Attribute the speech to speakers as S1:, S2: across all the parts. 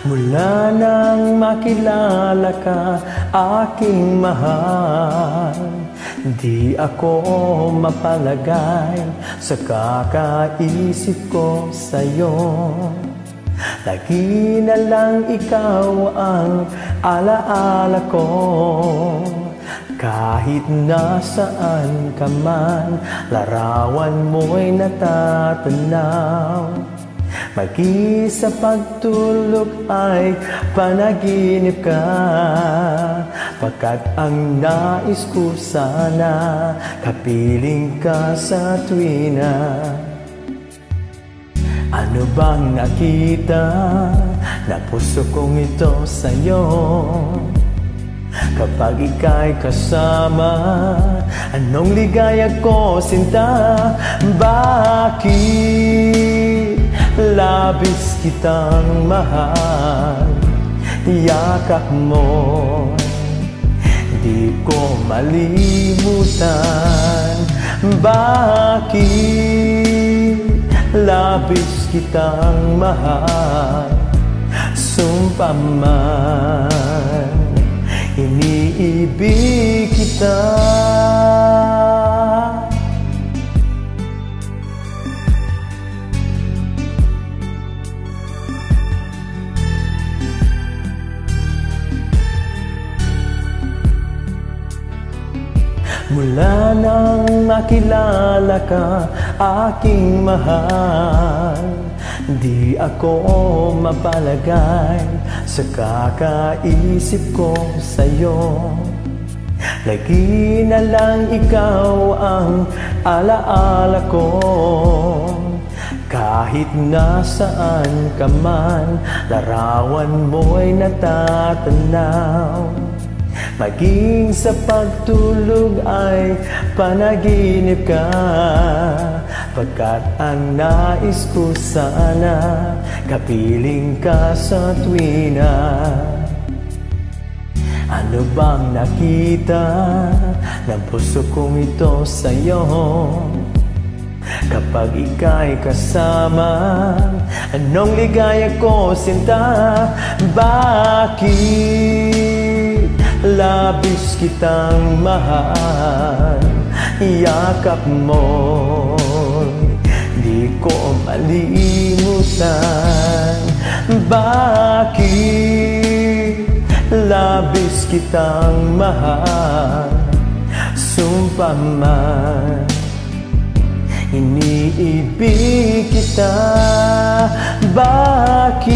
S1: Mula nang makilala ka, aking mahal, di ako mapalagay sa kakaisip ko sa'yo. Lagi na lang ikaw ang alaala ko, kahit nasaan ka man, larawan mo'y natatanaw. Mag-isa pagtulog ay panaginip ka, pagkat ang nais ko sana kapiling ka sa tuwina. Ano bang nakita na puso kong ito sa'yo? Kapag ika'y kasama, anong ligaya ko, sinta? Bakit labis kitang mahal? Yakap mo, di ko malimutan. Bakit labis kitang mahal? Sumpa man, iniibig kita. Mula nang makilala ka, aking mahal, di ako mapalagay sa kakaisip ko sa'yo. Lagi na lang ikaw ang alaala ko, kahit nasaan ka man, larawan mo'y natatanaw. Maging sa pagtulog ay panaginip ka, pagkat ang nais ko sana kapiling ka sa tuwina. Ano bang nakita ng puso kong ito sa'yo? Kapag ika'y kasama, anong ligaya ko, sinta? Bakit labis kitang mahal? Yakap mo, di ko malimutan. Bakit labis kitang mahal? Sumpa man, iniibig kita. Bakit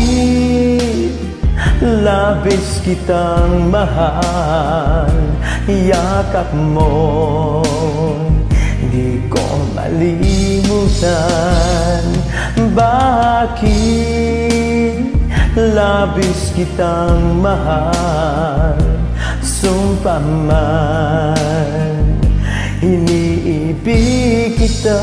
S1: labis kitang mahal? Yakap mo, di ko malimutan. Bakit labis kitang mahal? Sumpa man, iniibig kita.